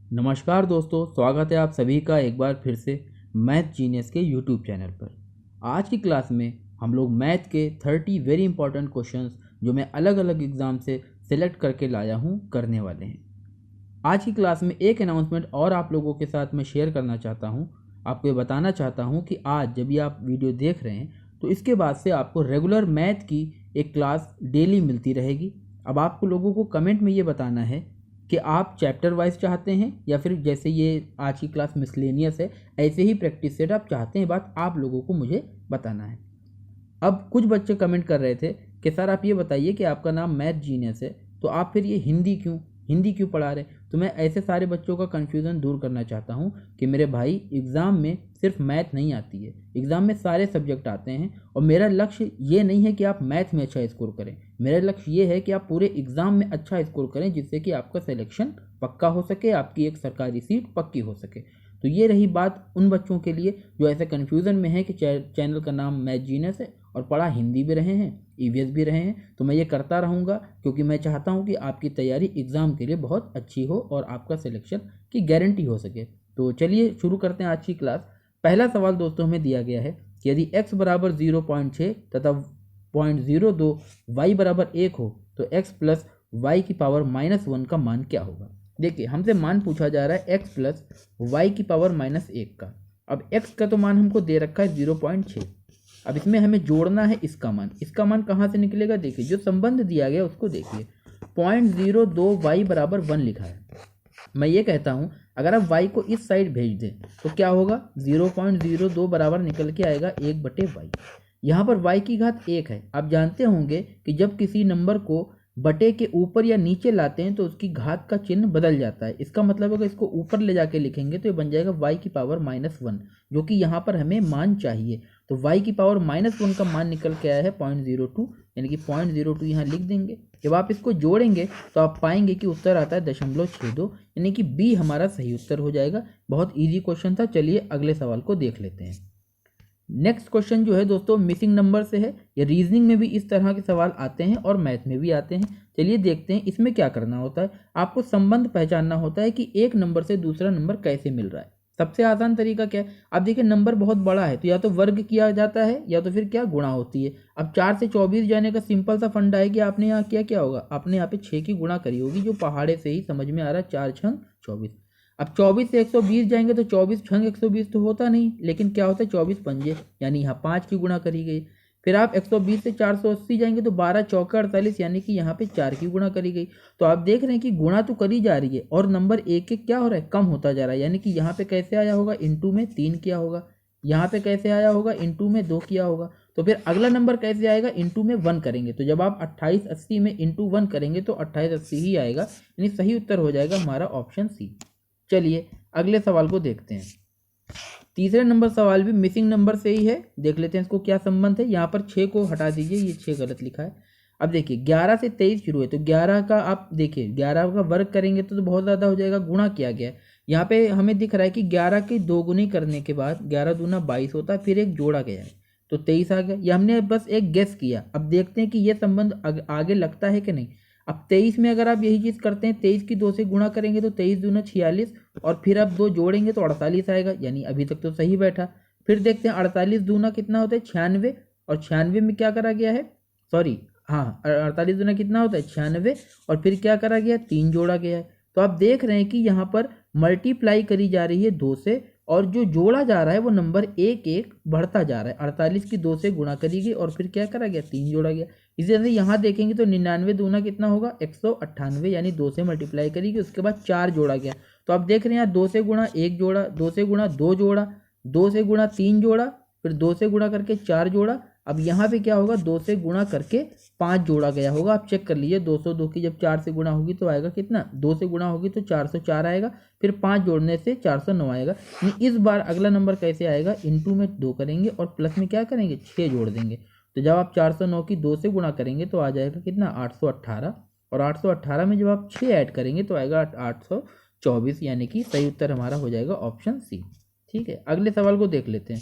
नमस्कार दोस्तों, स्वागत है आप सभी का एक बार फिर से मैथ जीनियस के यूट्यूब चैनल पर। आज की क्लास में हम लोग मैथ के 30 वेरी इंपॉर्टेंट क्वेश्चंस जो मैं अलग अलग एग्ज़ाम से सिलेक्ट करके लाया हूं करने वाले हैं। आज की क्लास में एक अनाउंसमेंट और आप लोगों के साथ मैं शेयर करना चाहता हूं। आपको ये बताना चाहता हूं कि आज जब ये आप वीडियो देख रहे हैं तो इसके बाद से आपको रेगुलर मैथ की एक क्लास डेली मिलती रहेगी। अब आपको लोगों को कमेंट में ये बताना है कि आप चैप्टर वाइज चाहते हैं या फिर जैसे ये आज की क्लास मिसलेनियस है ऐसे ही प्रैक्टिस सेट आप चाहते हैं। बात आप लोगों को मुझे बताना है। अब कुछ बच्चे कमेंट कर रहे थे कि सर आप ये बताइए कि आपका नाम मैथ जीनियस है तो आप फिर ये हिंदी क्यों पढ़ा रहे। तो मैं ऐसे सारे बच्चों का कन्फ्यूज़न दूर करना चाहता हूँ कि मेरे भाई एग्ज़ाम में सिर्फ मैथ नहीं आती है, एग्ज़ाम में सारे सब्जेक्ट आते हैं। और मेरा लक्ष्य ये नहीं है कि आप मैथ में अच्छा स्कोर करें, मेरा लक्ष्य ये है कि आप पूरे एग्ज़ाम में अच्छा स्कोर करें जिससे कि आपका सिलेक्शन पक्का हो सके, आपकी एक सरकारी सीट पक्की हो सके। तो ये रही बात उन बच्चों के लिए जो ऐसे कन्फ्यूज़न में है कि चैनल का नाम मैथ जीनियस है और पढ़ा हिंदी भी रहे हैं, ईवीएस भी रहे हैं। तो मैं ये करता रहूँगा क्योंकि मैं चाहता हूँ कि आपकी तैयारी एग्ज़ाम के लिए बहुत अच्छी हो और आपका सिलेक्शन की गारंटी हो सके। तो चलिए शुरू करते हैं आज की क्लास। पहला सवाल दोस्तों हमें दिया गया है कि यदि x बराबर 0.6 तथा 0.02 y बराबर 1 हो तो x प्लस वाई की पावर -1 का मान क्या होगा। देखिए हमसे मान पूछा जा रहा है x प्लस वाई की पावर -1 का। अब x का तो मान हमको दे रखा है 0.6। अब इसमें हमें जोड़ना है इसका मान कहाँ से निकलेगा। देखिए जो संबंध दिया गया उसको देखिए, 0.02 y बराबर 1 लिखा है। मैं ये कहता हूँ अगर आप y को इस साइड भेज दें तो क्या होगा, 0.02 बराबर निकल के आएगा 1/y। यहाँ पर y की घात 1 है। आप जानते होंगे कि जब किसी नंबर को बटे के ऊपर या नीचे लाते हैं तो उसकी घात का चिन्ह बदल जाता है। इसका मतलब अगर इसको ऊपर ले जाके लिखेंगे तो ये बन जाएगा y की पावर -1, जो कि यहाँ पर हमें मान चाहिए। तो y की पावर -1 का मान निकल के आया है 0.02, यानी कि 0.02 यहाँ लिख देंगे। जब आप इसको जोड़ेंगे तो आप पाएंगे कि उत्तर आता है 0.62, यानी कि बी हमारा सही उत्तर हो जाएगा। बहुत इजी क्वेश्चन था। चलिए अगले सवाल को देख लेते हैं। नेक्स्ट क्वेश्चन जो है दोस्तों मिसिंग नंबर से है। ये रीजनिंग में भी इस तरह के सवाल आते हैं और मैथ में भी आते हैं। चलिए देखते हैं इसमें क्या करना होता है। आपको संबंध पहचानना होता है कि एक नंबर से दूसरा नंबर कैसे मिल रहा है। सबसे आसान तरीका क्या है, अब देखिए नंबर बहुत बड़ा है तो या तो वर्ग किया जाता है या तो फिर क्या गुणा होती है। अब 4 से 24 जाने का सिंपल सा फंडा है कि आपने यहाँ क्या होगा, आपने यहाँ पे 6 की गुणा करी होगी, जो पहाड़े से ही समझ में आ रहा है। 4 छंग 24। अब 24 से 120 जाएंगे तो 24 छंग 120 तो होता नहीं, लेकिन क्या होता है 24 पंजे, यानी यहाँ 5 की गुणा करी गई। फिर आप 120 से 480 जाएंगे तो 12 चौका 48, यानी कि यहाँ पे 4 की गुणा करी गई। तो आप देख रहे हैं कि गुणा तो करी जा रही है और नंबर एक एक क्या हो रहा है, कम होता जा रहा है। यानी कि यहाँ पे कैसे आया होगा, इंटू में 3 किया होगा। यहाँ पे कैसे आया होगा, इंटू में 2 किया होगा। तो फिर अगला नंबर कैसे आएगा, इंटू में 1 करेंगे। तो जब आप 2880 में इंटू 1 करेंगे तो 2880 ही आएगा, यानी सही उत्तर हो जाएगा हमारा ऑप्शन सी। चलिए अगले सवाल को देखते हैं। तीसरे नंबर सवाल भी मिसिंग नंबर से ही है। देख लेते हैं इसको क्या संबंध है। यहाँ पर 6 को हटा दीजिए, ये 6 गलत लिखा है। अब देखिए 11 से 23 शुरू है तो 11 का आप देखिए 11 का वर्ग करेंगे तो बहुत ज़्यादा हो जाएगा। गुणा किया गया है, यहाँ पे हमें दिख रहा है कि 11 की 2 गुनी करने के बाद 11 दूना 22 होता है, फिर एक जोड़ा गया है तो 23 आ गया। ये हमने बस एक गेस किया। अब देखते हैं कि ये संबंध आगे लगता है कि नहीं। अब 23 में अगर आप यही चीज़ करते हैं, 23 की 2 से गुणा करेंगे तो 23 दूना 46 और फिर आप 2 जोड़ेंगे तो 48 आएगा, यानी अभी तक तो सही बैठा। फिर देखते हैं 48 दूना कितना होता है 96, और 96 में क्या करा गया है, सॉरी हाँ 48 दूना कितना होता है 96, और फिर क्या करा गया 3 जोड़ा गया है। तो आप देख रहे हैं कि यहाँ पर मल्टीप्लाई करी जा रही है 2 से, और जो जोड़ा जा रहा है वो नंबर एक एक बढ़ता जा रहा है। 48 की 2 से गुणा करी गई और फिर क्या करा गया 3 जोड़ा गया। इसी तरह से यहाँ देखेंगे तो 99 दूना कितना होगा 198, यानी 2 से मल्टीप्लाई करी गई, उसके बाद 4 जोड़ा गया। तो आप देख रहे हैं यहाँ 2 से गुणा 1 जोड़ा, 2 से गुणा 2 जोड़ा, 2 से गुणा 3 जोड़ा, फिर 2 से गुणा करके 4 जोड़ा। अब यहाँ पे क्या होगा 2 से गुणा करके 5 जोड़ा गया होगा। आप चेक कर लीजिए 202 की जब 4 से गुणा होगी तो आएगा कितना, 2 से गुणा होगी तो 404 आएगा, फिर 5 जोड़ने से 409 आएगा। इस बार अगला नंबर कैसे आएगा, इंटू में 2 करेंगे और प्लस में क्या करेंगे 6 जोड़ देंगे। तो जब आप 409 की 2 से गुणा करेंगे तो आ जाएगा कितना 818, और 818 में जब आप 6 ऐड करेंगे तो आएगा 824, यानी कि सही उत्तर हमारा हो जाएगा ऑप्शन सी। ठीक है, अगले सवाल को देख लेते हैं।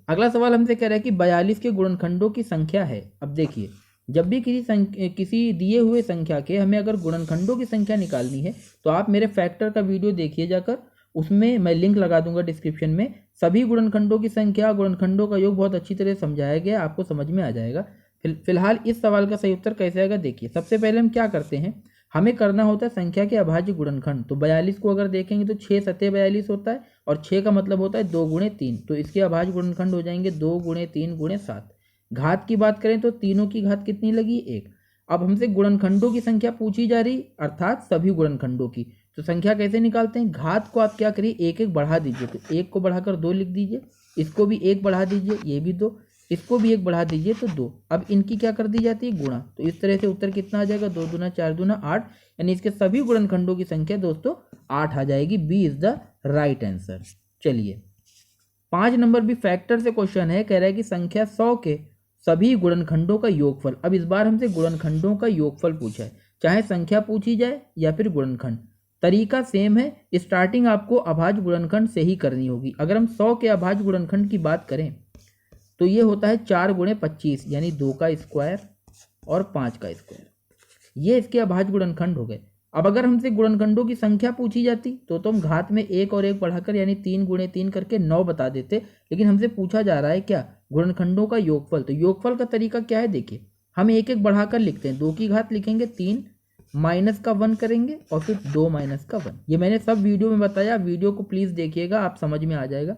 अगला सवाल हमसे कह रहा है कि 42 के गुणनखंडों की संख्या है। अब देखिए जब भी किसी दिए हुए संख्या के हमें अगर गुणनखंडों की संख्या निकालनी है तो आप मेरे फैक्टर का वीडियो देखिए जाकर, उसमें मैं लिंक लगा दूंगा डिस्क्रिप्शन में। सभी गुणनखंडों की संख्या, गुणनखंडों का योग बहुत अच्छी तरह समझाया गया, आपको समझ में आ जाएगा। फिलहाल इस सवाल का सही उत्तर कैसे आएगा देखिए। सबसे पहले हम क्या करते हैं, हमें करना होता है संख्या के अभाज्य गुणनखंड। तो 42 को अगर देखेंगे तो 6 सत्ते 42 होता है, और 6 का मतलब होता है 2 गुणे 3, तो इसके अभाज्य गुणनखंड हो जाएंगे 2 गुणे 3 गुणे 7। घात की बात करें तो तीनों की घात कितनी लगी, 1। अब हमसे गुणनखंडों की संख्या पूछी जा रही, अर्थात सभी गुणनखंडों की। तो संख्या कैसे निकालते हैं, घात को आप क्या करिए, एक एक बढ़ा दीजिए। तो 1 को बढ़ाकर 2 लिख दीजिए, इसको भी 1 बढ़ा दीजिए, ये भी 2, इसको भी 1 बढ़ा दीजिए तो 2। अब इनकी क्या कर दी जाती है, गुणा। तो इस तरह से उत्तर कितना आ जाएगा, 2 दूना 4 दूना 8, यानी इसके सभी गुणनखंडों की संख्या दोस्तों 8 आ जाएगी। B is the right answer. चलिए 5 नंबर भी फैक्टर से क्वेश्चन है, कह रहा है कि संख्या 100 के सभी गुणनखंडों का योगफल। अब इस बार हमसे गुणनखंडों का योगफल पूछा है, चाहे संख्या पूछी जाए या फिर गुणनखंड, तरीका सेम है। स्टार्टिंग आपको अभाज्य गुणनखंड से ही करनी होगी। अगर हम 100 के अभाज्य गुणनखंड की बात करें तो ये होता है 4 गुणे 25, यानी 2 का स्क्वायर और 5 का स्क्वायर, ये इसके अभाज्य गुणनखंड हो गए। अब अगर हमसे गुणनखंडों की संख्या पूछी जाती तो हम घात में 1 और 1 बढ़ाकर यानी 3 गुणे 3 करके 9 बता देते, लेकिन हमसे पूछा जा रहा है क्या, गुणनखंडों का योगफल। तो योगफल का तरीका क्या है देखिए, हम एक एक बढ़ाकर लिखते हैं। 2 की घात लिखेंगे 3, माइनस का 1 करेंगे और फिर 2 माइनस का 1। ये मैंने सब वीडियो में बताया, वीडियो को प्लीज़ देखिएगा, आप समझ में आ जाएगा।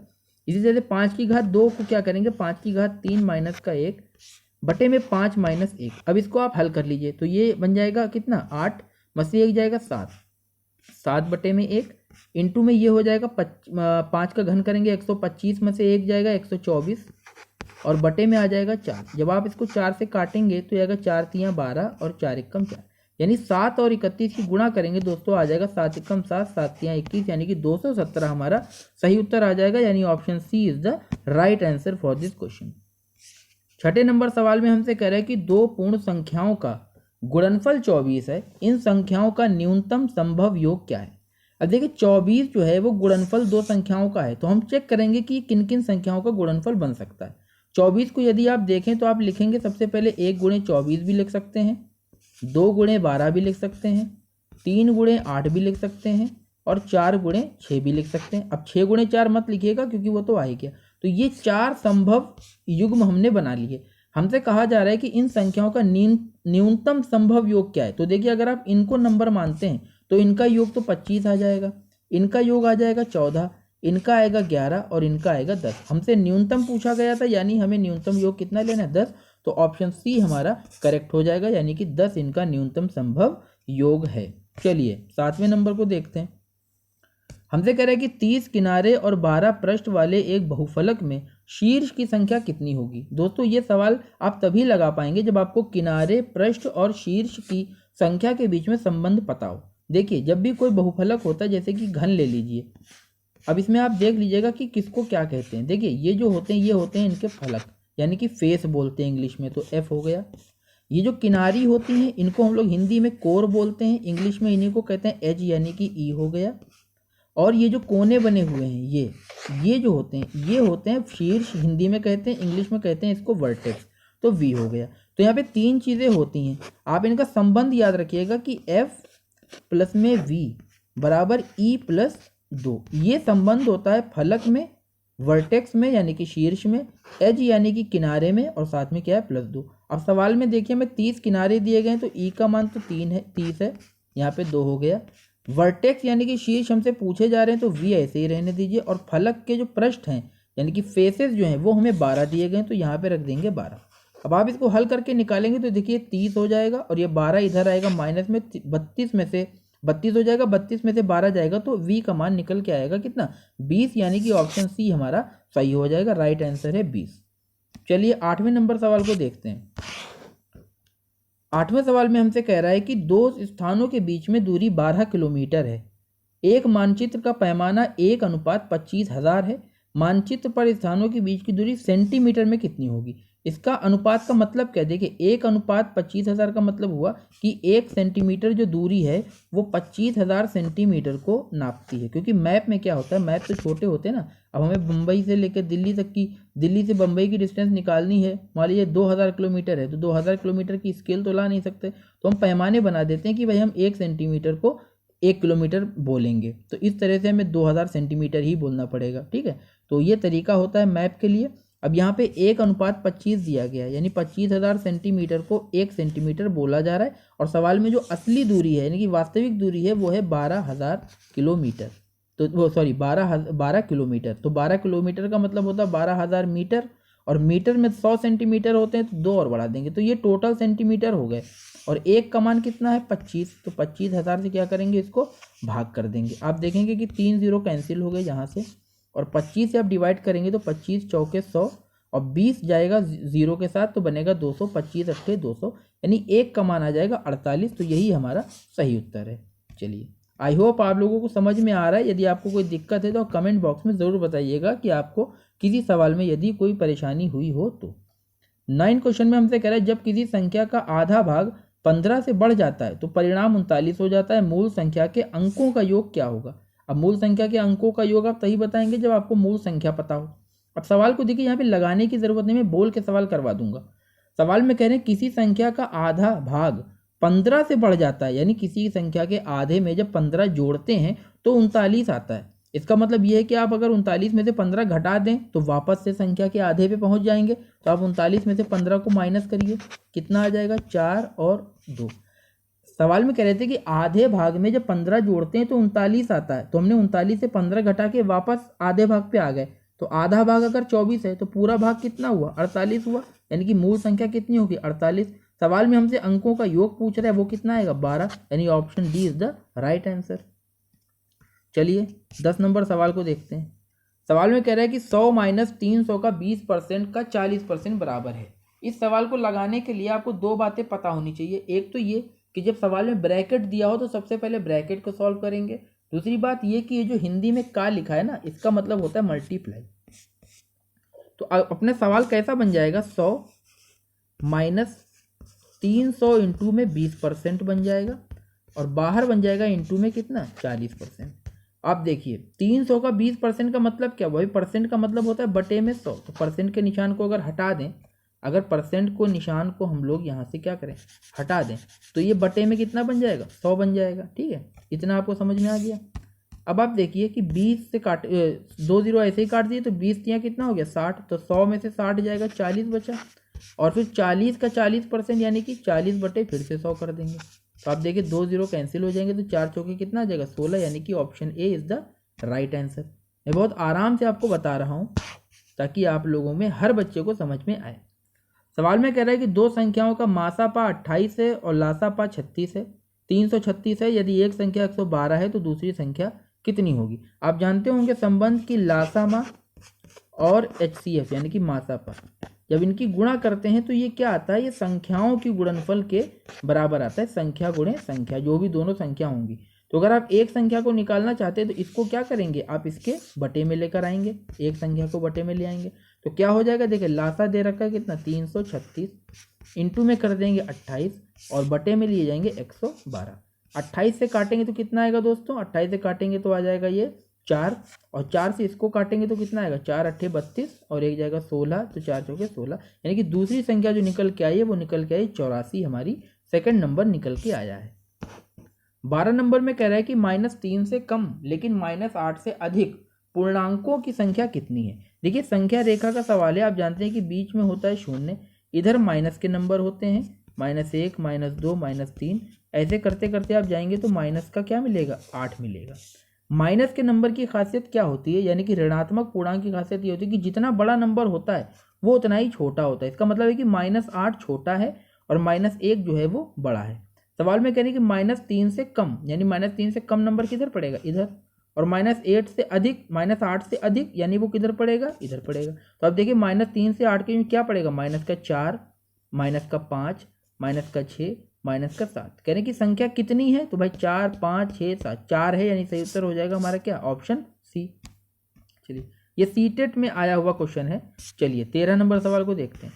इसी तरह से 5 की घात 2 को क्या करेंगे, 5 की घात 3 माइनस का 1 बटे में 5 माइनस 1। अब इसको आप हल कर लीजिए तो ये बन जाएगा कितना, 8 में से 1 जाएगा 7, 7 बटे में 1 इंटू में ये हो जाएगा 5 का घन करेंगे 125 में से 1 जाएगा 124 और बटे में आ जाएगा 4। जब आप इसको 4 से काटेंगे तो आएगा 4 तियाँ 12 और 4 एकम 4, यानी 7 और 31 की गुणा करेंगे दोस्तों, आ जाएगा 7 एकम 7, 7 तियाँ 21, यानी कि 217 हमारा सही उत्तर आ जाएगा। यानी option C is the right answer for this question. छठे नंबर सवाल में हमसे कह रहे हैं कि दो पूर्ण संख्याओं का गुणनफल 24 है, इन संख्याओं का न्यूनतम संभव योग क्या है। अब देखिए 24 जो है वो गुणनफल दो संख्याओं का है, तो हम चेक करेंगे कि किन किन संख्याओं का गुणनफल बन सकता है। 24 को यदि आप देखें तो आप लिखेंगे सबसे पहले 1 गुणे 24 भी लिख सकते हैं, 2 गुणे 12 भी लिख सकते हैं, 3 गुणे 8 भी लिख सकते हैं और 4 गुणे 6 भी लिख सकते हैं। अब 6 गुणे 4 मत लिखिएगा क्योंकि वो तो आ ही गया। तो ये 4 संभव युग्म हमने बना लिए। हमसे कहा जा रहा है कि इन संख्याओं का न्यूनतम संभव योग क्या है। तो देखिए अगर आप इनको नंबर मानते हैं तो इनका योग तो 25 आ जाएगा, इनका योग आ जाएगा 14, इनका आएगा 11 और इनका आएगा 10। हमसे न्यूनतम पूछा गया था, यानी हमें न्यूनतम योग कितना लेना है, 10। तो ऑप्शन सी हमारा करेक्ट हो जाएगा, यानी कि 10 इनका न्यूनतम संभव योग है। चलिए 7वें नंबर को देखते हैं। हमसे कह रहे हैं कि 30 किनारे और 12 पृष्ठ वाले एक बहुफलक में शीर्ष की संख्या कितनी होगी। दोस्तों ये सवाल आप तभी लगा पाएंगे जब आपको किनारे, पृष्ठ और शीर्ष की संख्या के बीच में संबंध पता हो। देखिए जब भी कोई बहुफलक होता है, जैसे कि घन ले लीजिए, अब इसमें आप देख लीजिएगा कि किसको क्या कहते हैं। देखिए ये जो होते हैं ये होते हैं इनके फलक, यानी कि फेस बोलते हैं इंग्लिश में, तो एफ हो गया। ये जो किनारी होती हैं इनको हम लोग हिंदी में कोर बोलते हैं, इंग्लिश में इन्हीं को कहते हैं एज, यानी कि ई हो गया। और ये जो कोने बने हुए हैं ये जो होते हैं ये होते हैं शीर्ष, हिंदी में कहते हैं, इंग्लिश में कहते हैं इसको वर्टेक्स, तो वी हो गया। तो यहाँ पे 3 चीज़ें होती हैं, आप इनका संबंध याद रखिएगा कि एफ प्लस में वी बराबर ई प्लस 2। ये संबंध होता है फलक में, वर्टेक्स में यानी कि शीर्ष में, एज यानी कि किनारे में, और साथ में क्या है प्लस 2। अब सवाल में देखिए हमें 30 किनारे दिए गए हैं, तो ई का मान तो 30 है, यहाँ पे 2 हो गया। वर्टेक्स यानी कि शीर्ष हमसे पूछे जा रहे हैं, तो वी ऐसे ही रहने दीजिए। और फलक के जो पृष्ठ हैं यानी कि फेसेस जो हैं वो हमें 12 दिए गए हैं, तो यहाँ पे रख देंगे 12। अब आप इसको हल करके निकालेंगे तो देखिए 30 हो जाएगा और ये 12 इधर आएगा माइनस में, 32 में से 32 हो जाएगा, 32 में से 12 जाएगा तो वी का मान निकल के आएगा कितना, 20, यानी कि ऑप्शन सी हमारा सही हो जाएगा। राइट आंसर है 20। चलिए 8वें नंबर सवाल को देखते हैं। 8वें सवाल में हमसे कह रहा है कि दो स्थानों के बीच में दूरी 12 किलोमीटर है, एक मानचित्र का पैमाना 1:25,000 है, मानचित्र पर स्थानों के बीच की दूरी सेंटीमीटर में कितनी होगी। इसका अनुपात का मतलब क्या है? देखिए 1:25,000 का मतलब हुआ कि 1 सेंटीमीटर जो दूरी है वो 25,000 सेंटीमीटर को नापती है। क्योंकि मैप में क्या होता है, मैप तो छोटे होते हैं ना। अब हमें मुंबई से लेकर दिल्ली से बम्बई की डिस्टेंस निकालनी है, मान लीजिए 2,000 किलोमीटर है, तो 2,000 किलोमीटर की स्केल तो ला नहीं सकते, तो हम पैमाने बना देते हैं कि भाई हम 1 सेंटीमीटर को 1 किलोमीटर बोलेंगे, तो इस तरह से हमें 2,000 सेंटीमीटर ही बोलना पड़ेगा। ठीक है, तो ये तरीका होता है मैप के लिए। अब यहाँ पे 1:25 दिया गया है, यानी 25,000 सेंटीमीटर को 1 सेंटीमीटर बोला जा रहा है। और सवाल में जो असली दूरी है यानी कि वास्तविक दूरी है वो है 12,000 किलोमीटर। तो वो सॉरी 12 किलोमीटर। तो 12 किलोमीटर का मतलब होता है 12,000 मीटर, और मीटर में 100 सेंटीमीटर होते हैं, तो 2 और बढ़ा देंगे, तो ये टोटल सेंटीमीटर हो गए। और एक का मान कितना है 25, तो 25,000 से क्या करेंगे, इसको भाग कर देंगे। आप देखेंगे कि 3 0 कैंसिल हो गए यहाँ से, और 25 से आप डिवाइड करेंगे तो 25 चौके 100 और 20 जाएगा 0 के साथ, तो बनेगा 200, 25 अट्ठे 200, यानी एक का मान आ जाएगा 48। तो यही हमारा सही उत्तर है। चलिए, आई होप आप लोगों को समझ में आ रहा है। यदि आपको कोई दिक्कत है तो कमेंट बॉक्स में ज़रूर बताइएगा कि आपको किसी सवाल में यदि कोई परेशानी हुई हो तो। 9 क्वेश्चन में हमसे कह रहा है जब किसी संख्या का आधा भाग 15 से बढ़ जाता है तो परिणाम 39 हो जाता है, मूल संख्या के अंकों का योग क्या होगा? अब मूल संख्या के अंकों का योग आप तभी बताएंगे जब आपको मूल संख्या पता हो। अब सवाल को देखिए, यहाँ पे लगाने की जरूरत नहीं, मैं बोल के सवाल करवा दूंगा। सवाल में कह रहे हैं किसी संख्या का आधा भाग 15 से बढ़ जाता है, यानी किसी संख्या के आधे में जब 15 जोड़ते हैं तो 39 आता है। इसका मतलब यह है कि आप अगर 39 में से 15 घटा दें तो वापस से संख्या के आधे पे पहुंच जाएंगे। तो आप 39 में से 15 को माइनस करिए, कितना आ जाएगा 4 और 2। सवाल में कह रहे थे कि आधे भाग में जब 15 जोड़ते हैं तो 39 आता है, तो हमने 39 से 15 घटा के वापस आधे भाग पे आ गए। तो आधा भाग अगर 24 है तो पूरा भाग कितना हुआ 48 हुआ, यानी कि मूल संख्या कितनी होगी 48। सवाल में हमसे अंकों का योग पूछ रहा है, वो कितना आएगा 12, यानी option D is the right answer. चलिए 10 नंबर सवाल को देखते हैं। सवाल में कह रहा है कि 100 माइनस 300 का 20% का 40% बराबर है। इस सवाल को लगाने के लिए आपको दो बातें पता होनी चाहिए। एक तो ये कि जब सवाल में ब्रैकेट दिया हो तो सबसे पहले ब्रैकेट को सॉल्व करेंगे। दूसरी बात ये कि ये जो हिंदी में का लिखा है ना, इसका मतलब होता है मल्टीप्लाई। तो अपने सवाल कैसा बन जाएगा, 100 माइनस 300 इंटू में 20% बन जाएगा, और बाहर बन जाएगा इंटू में कितना 40%। आप देखिए 300 का 20% का मतलब क्या, वही परसेंट का मतलब होता है बटे में 100। तो परसेंट के निशान को अगर हटा दें, अगर परसेंट को निशान को हम लोग यहाँ से क्या करें हटा दें, तो ये बटे में कितना बन जाएगा 100 बन जाएगा। ठीक है, इतना आपको समझ में आ गया। अब आप देखिए कि 20 से काट 2 0 ऐसे ही काट दिए, तो 20 यहाँ कितना हो गया 60, तो 100 में से 60 जाएगा 40 बचा, और फिर 40 का 40% यानी कि 40 बटे फिर से 100 कर देंगे। तो आप देखिए 2 0 कैंसिल हो जाएंगे, तो 4 चौके कितना आ जाएगा 16, यानी कि option A is the right answer. मैं बहुत आराम से आपको बता रहा हूँ ताकि आप लोगों में हर बच्चे को समझ में आए। सवाल में कह रहा है कि दो संख्याओं का मासापा 28 है और लासापा 36 है, 336 है। यदि एक संख्या 112 है तो दूसरी संख्या कितनी होगी? आप जानते होंगे संबंध की लासामा और HCF यानी कि मासापा, जब इनकी गुणा करते हैं तो ये क्या आता है, ये संख्याओं की गुणनफल के बराबर आता है। संख्या गुणे संख्या, जो भी दोनों संख्या होंगी। तो अगर आप एक संख्या को निकालना चाहते हैं तो इसको क्या करेंगे, आप इसके बटे में लेकर आएंगे, एक संख्या को बटे में ले आएंगे। तो क्या हो जाएगा, देखिए लासा दे रखा है कितना 336, इंटू में कर देंगे 28 और बटे में लिए जाएंगे 112। 28 से काटेंगे तो कितना आएगा दोस्तों, 28 से काटेंगे तो आ जाएगा ये 4, और 4 से इसको काटेंगे तो कितना आएगा 4 अट्ठे 32 और एक जाएगा 16, तो 4 चौके 16, यानी कि दूसरी संख्या जो निकल के आई है वो निकल के आई 84, हमारी सेकंड नंबर निकल के आया है। 12 नंबर में कह रहा है कि -3 से कम लेकिन -8 से अधिक पूर्णांकों की संख्या कितनी है। देखिए संख्या रेखा का सवाल है, आप जानते हैं कि बीच में होता है शून्य, इधर माइनस के नंबर होते हैं, -1 -2 -3, ऐसे करते करते आप जाएंगे तो माइनस का क्या मिलेगा 8 मिलेगा। माइनस के नंबर की खासियत क्या होती है, यानी कि ऋणात्मक पूर्णांक की खासियत ये होती है कि जितना बड़ा नंबर होता है वो उतना ही छोटा होता है। इसका मतलब है कि -8 छोटा है और -1 जो है वो बड़ा है। सवाल में कह रहे हैं कि -3 से कम, यानी -3 से कम नंबर किधर पड़ेगा इधर, और -8 से अधिक, -8 से अधिक यानी वो किधर पड़ेगा इधर पड़ेगा। तो अब देखिए -3 से 8 के में क्या पड़ेगा, -4 -5 -6 -7। कह रहे हैं कि संख्या कितनी है, तो भाई 4 5 6 7, 4 है, यानी सही उत्तर हो जाएगा हमारा क्या ऑप्शन सी। चलिए ये सीटेट में आया हुआ क्वेश्चन है। चलिए 13 नंबर सवाल को देखते हैं।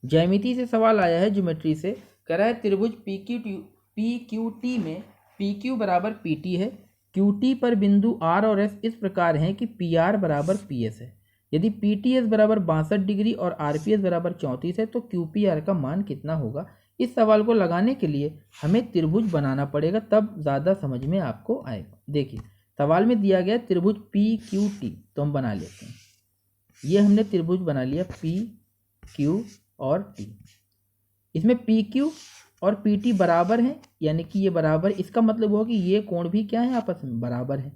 ज्यामिति से सवाल आया है, ज्योमेट्री से। कह रहा है त्रिभुज PQT में PQ बराबर PT है। QT पर बिंदु R और S इस प्रकार हैं कि PR बराबर PS है। यदि PTS बराबर 62 डिग्री और RPS बराबर 34 है तो QPR का मान कितना होगा। इस सवाल को लगाने के लिए हमें त्रिभुज बनाना पड़ेगा, तब ज़्यादा समझ में आपको आएगा। देखिए सवाल में दिया गया त्रिभुज PQT, तो हम बना लेते हैं। ये हमने त्रिभुज बना लिया PQ और T। इसमें PQ और PT बराबर हैं, यानी कि ये बराबर, इसका मतलब हुआ कि ये कोण भी क्या है, आपस में बराबर है।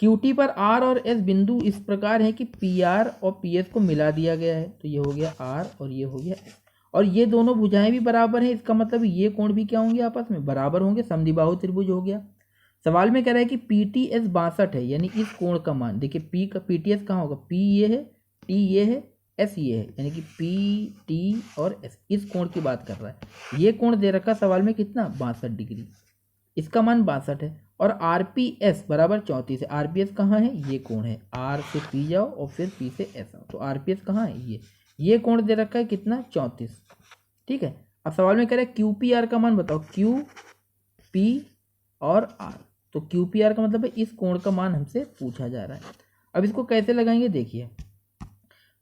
QT पर R और S बिंदु इस प्रकार है कि PR और PS को मिला दिया गया है, तो ये हो गया R और ये हो गया S, और ये दोनों भुजाएं भी बराबर हैं, इसका मतलब ये कोण भी क्या होंगे, आपस में बराबर होंगे, समद्विबाहु त्रिभुज हो गया। सवाल में कह रहा है कि PTS 62 है, यानी इस कोण का मान, देखिए PTS कहाँ होगा, P ये है, T ये है, S ये है, यानी कि PT और S, इस कोण की बात कर रहा है। ये कोण दे रखा सवाल में कितना, 62 डिग्री, इसका मान 62 है। और RPS बराबर 34 है। RPS कहाँ है, ये कोण है, R से P जाओ और फिर P से S आओ, तो RPS कहाँ है, ये कोण दे रखा है कितना, 34। ठीक है, अब सवाल में कह रहा है QPR का मान बताओ, QP और R, तो QPR का मतलब है इस कोण का मान हमसे पूछा जा रहा है। अब इसको कैसे लगाएंगे, देखिए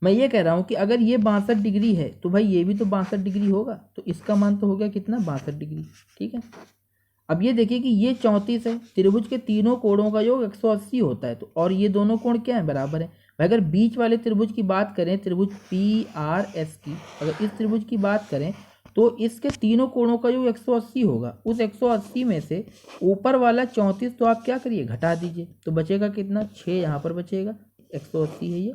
मैं ये कह रहा हूँ कि अगर ये 62 डिग्री है तो भाई ये भी तो 62 डिग्री होगा, तो इसका मान तो हो गया कितना, 62 डिग्री। ठीक है, अब ये देखिए कि ये 34 है, त्रिभुज के तीनों कोणों का योग 180 होता है, तो और ये दोनों कोण क्या है, बराबर है। भाई अगर बीच वाले त्रिभुज की बात करें, त्रिभुज PRS की, अगर इस त्रिभुज की बात करें तो इसके तीनों कोणों का योग 180 होगा। उस 180 में से ऊपर वाला 34 तो आप क्या करिए, घटा दीजिए, तो बचेगा कितना, 6 यहाँ पर बचेगा, 180 है ये,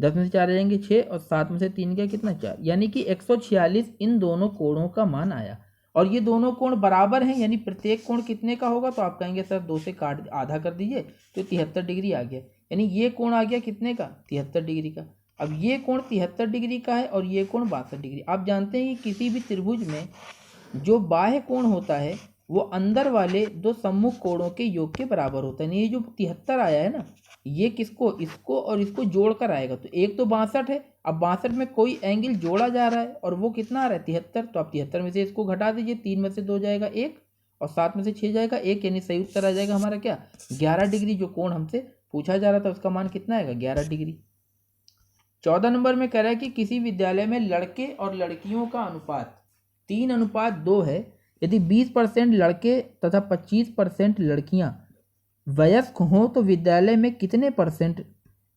10 में से 4 आ जाएंगे 6, और 7 में से 3 क्या, कितना, 4, यानी कि 146 इन दोनों कोणों का मान आया। और ये दोनों कोण बराबर हैं, यानी प्रत्येक कोण कितने का होगा, तो आप कहेंगे सर 2 से काट आधा कर दीजिए, तो 73 डिग्री आ गया, यानी ये कोण आ गया कितने का, 73 डिग्री का। अब ये कोण 73 डिग्री का है और ये कोण 62 डिग्री। आप जानते हैं कि किसी भी त्रिभुज में जो बाह्य कोण होता है वो अंदर वाले दो सम्मुख कोणों के योग के बराबर होता है। ये जो 73 आया है ना, ये किसको, इसको और इसको जोड़कर आएगा, तो एक तो 62 है, अब 62 में कोई एंगल जोड़ा जा रहा है और वो कितना आ रहा है, 73, तो आप 73 में से इसको घटा दीजिए, 3 में से 2 जाएगा 1 और 7 में से 6 जाएगा 1, यानी सही उत्तर आ जाएगा हमारा क्या, 11 डिग्री। जो कोण हमसे पूछा जा रहा था उसका मान कितना आएगा, 11 डिग्री। 14 नंबर में कह रहा है कि किसी विद्यालय में लड़के और लड़कियों का अनुपात 3:2 है। यदि 20% लड़के तथा 25% लड़कियां वयस्क हों तो विद्यालय में कितने %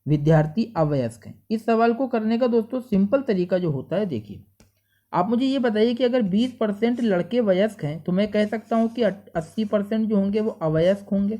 विद्यार्थी अवयस्क हैं। इस सवाल को करने का दोस्तों सिंपल तरीका जो होता है, देखिए आप मुझे ये बताइए कि अगर 20% लड़के वयस्क हैं तो मैं कह सकता हूँ कि 80% जो होंगे वो अवयस्क होंगे,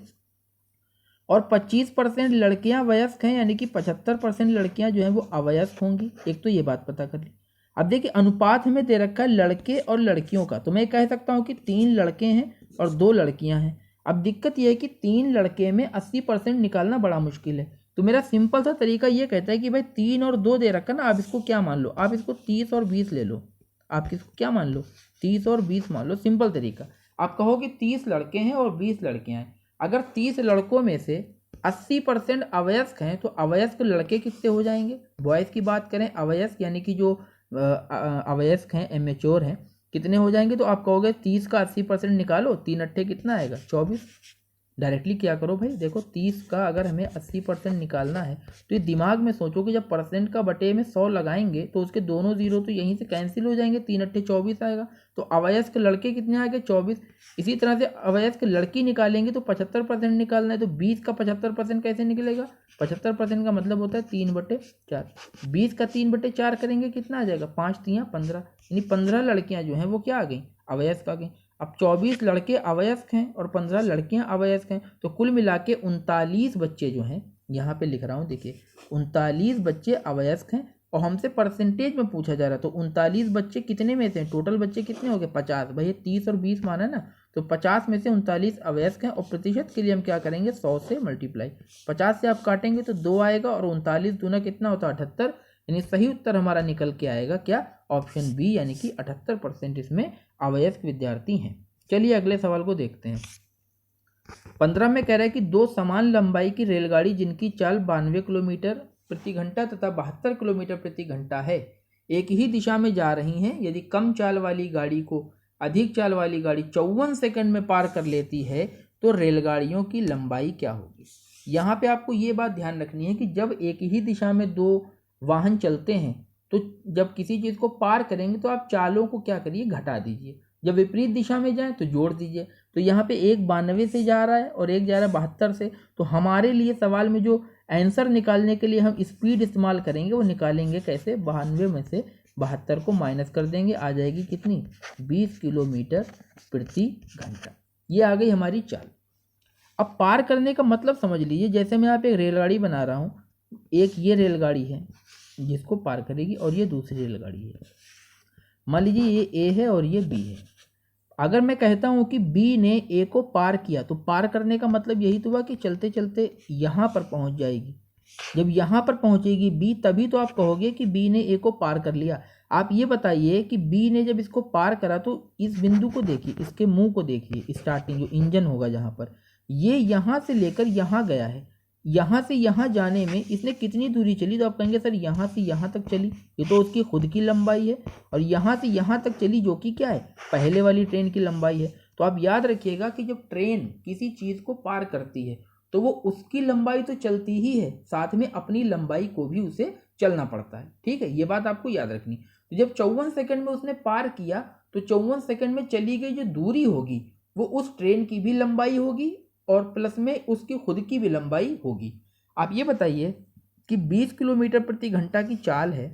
और 25% लड़कियां वयस्क हैं, यानी कि 75% लड़कियां जो हैं वो अवयस्क होंगी। एक तो ये बात पता कर ली। अब देखिए अनुपात हमें दे रखा है लड़के और लड़कियों का, तो मैं कह सकता हूँ कि 3 लड़के हैं और 2 लड़कियां हैं। अब दिक्कत यह है कि 3 लड़के में 80% निकालना बड़ा मुश्किल है, तो मेरा सिंपल सा तरीका ये कहता है कि भाई 3 और 2 दे रखा ना, आप इसको क्या मान लो, आप इसको 30 और 20 ले लो, आप इसको क्या मान लो, 30 और 20 मान लो। सिंपल तरीका, आप कहो कि 30 लड़के हैं और 20 लड़कियां हैं। अगर 30 लड़कों में से 80% अवयस्क हैं तो अवयस्क लड़के कितने हो जाएंगे, बॉयज़ की बात करें अवयस्क यानी कि जो अवयस्क हैं, इमेच्योर हैं, कितने हो जाएंगे, तो आप कहोगे 30 का 80% निकालो, 3 अट्ठे कितना आएगा, 24। डायरेक्टली क्या करो भाई, देखो 30 का अगर हमें 80% निकालना है तो ये दिमाग में सोचो कि जब परसेंट का बटे में 100 लगाएंगे तो उसके दोनों जीरो तो यहीं से कैंसिल हो जाएंगे, 3 अट्ठे 24 आएगा, तो अवयस्क लड़के कितने आ गए, 24। इसी तरह से अवयस्क लड़की निकालेंगे तो 75% निकालना है, तो 20 का 75% कैसे निकलेगा, 75% का मतलब होता है 3/4, 20 का 3/4 करेंगे कितना आ जाएगा, 5 3 15, यानी 15 लड़कियां जो हैं वो क्या आ गई, अवयस्क आ गई। अब 24 लड़के अवयस्क हैं और 15 लड़कियां अवयस्क हैं, तो कुल मिला के 39 बच्चे जो हैं, यहाँ पे लिख रहा हूँ देखिए 39 बच्चे अवयस्क हैं, और हमसे परसेंटेज में पूछा जा रहा है, तो 39 बच्चे कितने में से, टोटल बच्चे कितने हो गए 50, भाई 30 और 20 माना ना, तो 50 में से 39 अवयस्क हैं, और प्रतिशत के लिए हम क्या करेंगे 100 से मल्टीप्लाई, 50 से आप काटेंगे तो 2 आएगा, और 39 दूना कितना होता है 78, यानी सही उत्तर हमारा निकल के आएगा क्या, ऑप्शन बी, यानी कि 78% इसमें अवयस्क विद्यार्थी हैं। चलिए अगले सवाल को देखते हैं। 15 में कह रहा है कि 2 समान लंबाई की रेलगाड़ी जिनकी चाल 92 किलोमीटर प्रति घंटा तथा 72 किलोमीटर प्रति घंटा है, एक ही दिशा में जा रही हैं, यदि कम चाल वाली गाड़ी को अधिक चाल वाली गाड़ी 54 सेकंड में पार कर लेती है तो रेलगाड़ियों की लंबाई क्या होगी। यहाँ पे आपको ये बात ध्यान रखनी है कि जब एक ही दिशा में दो वाहन चलते हैं तो जब किसी चीज़ को पार करेंगे तो आप चालों को क्या करिए, घटा दीजिए। जब विपरीत दिशा में जाए तो जोड़ दीजिए। तो यहाँ पे एक 92 से जा रहा है और एक जा रहा है 72 से। तो हमारे लिए सवाल में जो आंसर निकालने के लिए हम स्पीड इस्तेमाल करेंगे वो निकालेंगे कैसे, 92 में से 72 को माइनस कर देंगे, आ जाएगी कितनी, 20 किलोमीटर प्रति घंटा। ये आ गई हमारी चाल। अब पार करने का मतलब समझ लीजिए, जैसे मैं यहाँ पे एक रेलगाड़ी बना रहा हूँ, एक ये रेलगाड़ी है जिसको पार करेगी और ये दूसरी रेलगाड़ी है। मान लीजिए ये ए है और ये बी है। अगर मैं कहता हूँ कि बी ने ए को पार किया तो पार करने का मतलब यही तो हुआ कि चलते चलते यहाँ पर पहुँच जाएगी। जब यहाँ पर पहुँचेगी बी तभी तो आप कहोगे कि बी ने ए को पार कर लिया। आप ये बताइए कि बी ने जब इसको पार करा तो इस बिंदु को देखिए, इसके मुंह को देखिए, स्टार्टिंग जो इंजन होगा जहाँ पर, ये यहाँ से लेकर यहाँ गया है। यहाँ से यहाँ जाने में इसने कितनी दूरी चली, तो आप कहेंगे सर यहाँ से यहाँ तक चली, ये तो उसकी खुद की लंबाई है। और यहाँ से यहाँ तक चली जो कि क्या है, पहले वाली ट्रेन की लंबाई है। तो आप याद रखिएगा कि जब ट्रेन किसी चीज़ को पार करती है तो वो उसकी लंबाई तो चलती ही है, साथ में अपनी लंबाई को भी उसे चलना पड़ता है। ठीक है, ये बात आपको याद रखनी। तो जब 54 सेकंड में उसने पार किया तो 54 सेकंड में चली गई जो दूरी होगी वो उस ट्रेन की भी लंबाई होगी और प्लस में उसकी खुद की भी लंबाई होगी। आप ये बताइए कि 20 किलोमीटर प्रति घंटा की चाल है,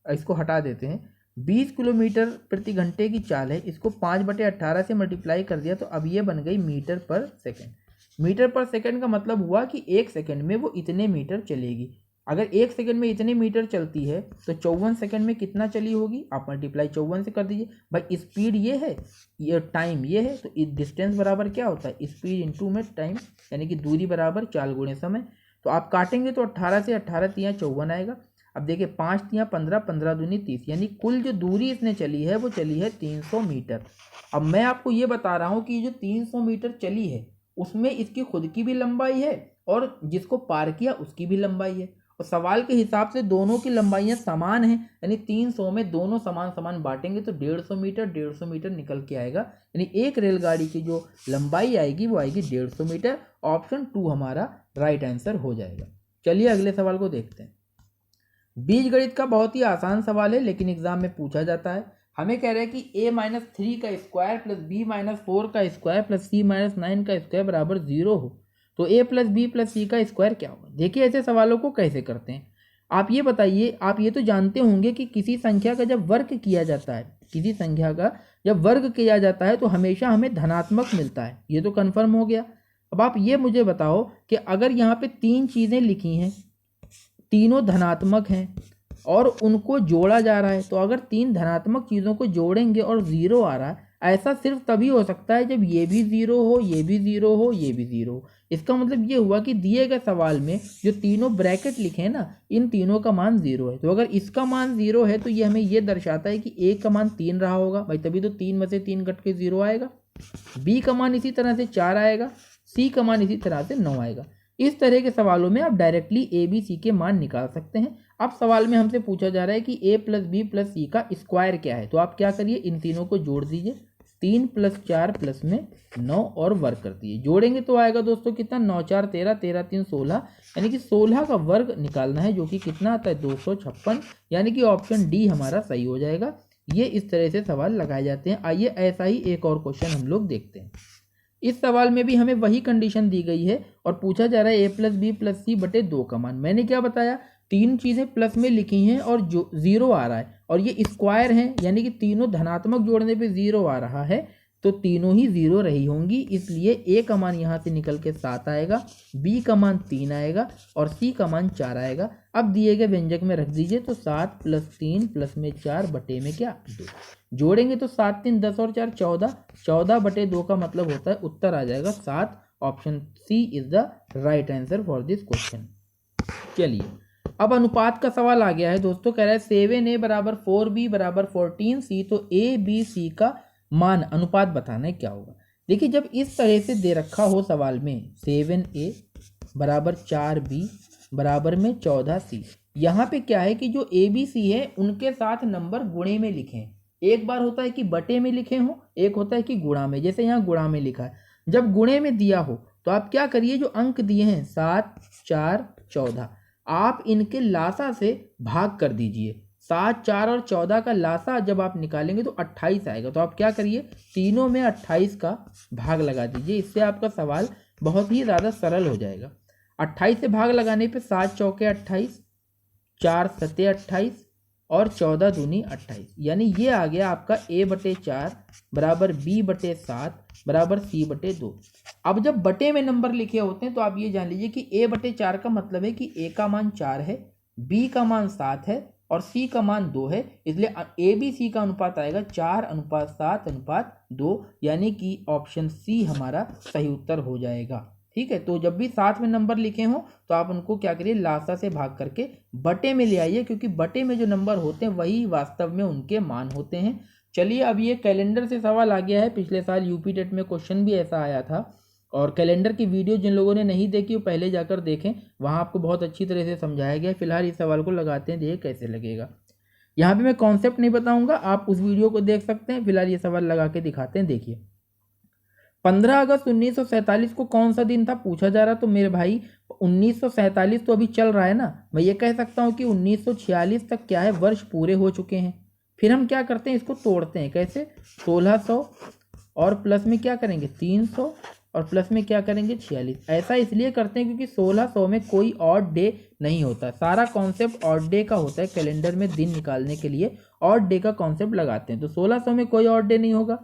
इसको हटा देते हैं, 20 किलोमीटर प्रति घंटे की चाल है, इसको 5/18 से मल्टीप्लाई कर दिया तो अब ये बन गई मीटर पर सेकंड। मीटर पर सेकंड का मतलब हुआ कि एक सेकंड में वो इतने मीटर चलेगी। अगर एक सेकंड में इतने मीटर चलती है तो 54 सेकंड में कितना चली होगी, आप मल्टीप्लाई 54 से कर दीजिए। भाई स्पीड ये है, ये टाइम ये है, तो डिस्टेंस बराबर क्या होता है, स्पीड इनटू में टाइम, यानी कि दूरी बराबर चाल गुणे समय। तो आप काटेंगे तो 18 से 18 तियाँ 54 आएगा। अब देखिए 5 तियाँ 15, 15 दूनी 30, यानी कुल जो दूरी इसने चली है वो चली है 300 मीटर। अब मैं आपको ये बता रहा हूँ कि जो 300 मीटर चली है उसमें इसकी खुद की भी लंबाई है और जिसको पार किया उसकी भी लंबाई है। और सवाल के हिसाब से दोनों की लंबाइयाँ समान हैं, यानी 300 में दोनों समान समान बांटेंगे तो 150 मीटर निकल के आएगा। यानी एक रेलगाड़ी की जो लंबाई आएगी वो आएगी 150 मीटर। ऑप्शन 2 हमारा राइट आंसर हो जाएगा। चलिए अगले सवाल को देखते हैं। बीजगणित का बहुत ही आसान सवाल है लेकिन एग्जाम में पूछा जाता है। हमें कह रहे हैं कि a-3 का स्क्वायर प्लस b-4 का स्क्वायर प्लस c-9 का स्क्वायर बराबर 0 हो तो a प्लस बी प्लस सी का स्क्वायर क्या होगा। देखिए ऐसे सवालों को कैसे करते हैं, आप ये बताइए। आप ये तो जानते होंगे कि किसी संख्या का जब वर्ग किया जाता है, किसी संख्या का जब वर्ग किया जाता है तो हमेशा हमें धनात्मक मिलता है, ये तो कन्फर्म हो गया। अब आप ये मुझे बताओ कि अगर यहाँ पे 3 चीज़ें लिखी हैं, तीनों धनात्मक हैं और उनको जोड़ा जा रहा है, तो अगर 3 धनात्मक चीज़ों को जोड़ेंगे और 0 आ रहा है, ऐसा सिर्फ तभी हो सकता है जब ये भी 0 हो, ये भी 0 हो, ये भी 0 हो। इसका मतलब ये हुआ कि दिए गए सवाल में जो तीनों ब्रैकेट लिखे हैं ना, इन तीनों का मान 0 है। तो अगर इसका मान 0 है तो ये हमें ये दर्शाता है कि ए का मान 3 रहा होगा, भाई तभी तो 3 में से 3 कट के 0 आएगा। बी का मान इसी तरह से 4 आएगा, सी का मान इसी तरह से 9 आएगा। इस तरह के सवालों में आप डायरेक्टली ए बी सी के मान निकाल सकते हैं। अब सवाल में हमसे पूछा जा रहा है कि a प्लस बी प्लस सी का स्क्वायर क्या है, तो आप क्या करिए, इन तीनों को जोड़ दीजिए। 3 + 4 + में 9 और वर्ग कर दिए, जोड़ेंगे तो आएगा दोस्तों कितना, 9 4 13, 13 3 16, यानी कि 16 का वर्ग निकालना है जो कि कितना आता है 256, यानी कि ऑप्शन डी हमारा सही हो जाएगा। ये इस तरह से सवाल लगाए जाते हैं। आइए ऐसा ही एक और क्वेश्चन हम लोग देखते हैं। इस सवाल में भी हमें वही कंडीशन दी गई है और पूछा जा रहा है a प्लस बी प्लस सी बटे 2 का मान। मैंने क्या बताया, 3 चीज़ें प्लस में लिखी हैं और जो 0 आ रहा है और ये स्क्वायर है, यानी कि तीनों धनात्मक जोड़ने पे 0 आ रहा है, तो तीनों ही 0 रही होंगी। इसलिए a का मान यहाँ से निकल के 7 आएगा, b का मान 3 आएगा और c का मान 4 आएगा। अब दिए गए व्यंजक में रख दीजिए, तो 7 + 3 + में 4 बटे में क्या 2, जोड़ेंगे तो 7 3 10 और 4 14, 14 बटे 2 का मतलब होता है उत्तर आ जाएगा 7। Option C is the right answer for this question. चलिए अब अनुपात का सवाल आ गया है दोस्तों। कह रहा है 7a = 4b = 14c, तो a b c का मान अनुपात बताना है क्या होगा। देखिए जब इस तरह से दे रखा हो सवाल में 7a = 4b बराबर में 14C। यहाँ पे क्या है कि जो ABC है उनके साथ नंबर गुणे में लिखें। एक बार होता है कि बटे में लिखे हो, एक होता है कि गुणा में। जैसे यहाँ गुणा में लिखा है, जब गुणे में दिया हो तो आप क्या करिए, जो अंक दिए हैं 7, 4, 14, आप इनके लासा से भाग कर दीजिए। 7, 4 और 14 का लासा जब आप निकालेंगे तो 28 आएगा। तो आप क्या करिए, तीनों में 28 का भाग लगा दीजिए। इससे आपका सवाल बहुत ही ज़्यादा सरल हो जाएगा। 28 से भाग लगाने पे 7 चौके 28, 4 सत्ते 28 और 14 दूनी 28, यानी ये आ गया आपका A/4 बराबर B/7 बराबर C/2। अब जब बटे में नंबर लिखे होते हैं तो आप ये जान लीजिए कि A/4 का मतलब है कि A का मान 4 है, B का मान 7 है और C का मान 2 है। इसलिए ABC का अनुपात आएगा 4:7:2, यानी कि ऑप्शन C हमारा सही उत्तर हो जाएगा। ठीक है, तो जब भी साथ में नंबर लिखे हों तो आप उनको क्या करिए, लासा से भाग करके बटे में ले आइए, क्योंकि बटे में जो नंबर होते हैं वही वास्तव में उनके मान होते हैं। चलिए, अब ये कैलेंडर से सवाल आ गया है। पिछले साल यूपी टेट में क्वेश्चन भी ऐसा आया था, और कैलेंडर की वीडियो जिन लोगों ने नहीं देखी वो पहले जाकर देखें, वहाँ आपको बहुत अच्छी तरह से समझाया गया है। फिलहाल इस सवाल को लगाते हैं, देखिए कैसे लगेगा। यहाँ पे मैं कॉन्सेप्ट नहीं बताऊंगा, आप उस वीडियो को देख सकते हैं। फिलहाल ये सवाल लगा के दिखाते हैं। देखिए, 15 अगस्त 1947 को कौन सा दिन था पूछा जा रहा। तो मेरे भाई 1947 तो अभी चल रहा है ना, मैं ये कह सकता हूँ कि 1946 तक क्या है, वर्ष पूरे हो चुके हैं। फिर हम क्या करते हैं, इसको तोड़ते हैं। कैसे, 1600 और प्लस में क्या करेंगे 300 और प्लस में क्या करेंगे 46। ऐसा इसलिए करते हैं क्योंकि 1600 में कोई ऑड डे नहीं होता। सारा कॉन्सेप्ट ऑड डे का होता है। कैलेंडर में दिन निकालने के लिए ऑड डे का कॉन्सेप्ट लगाते हैं। तो 1600 में कोई ऑड डे नहीं होगा।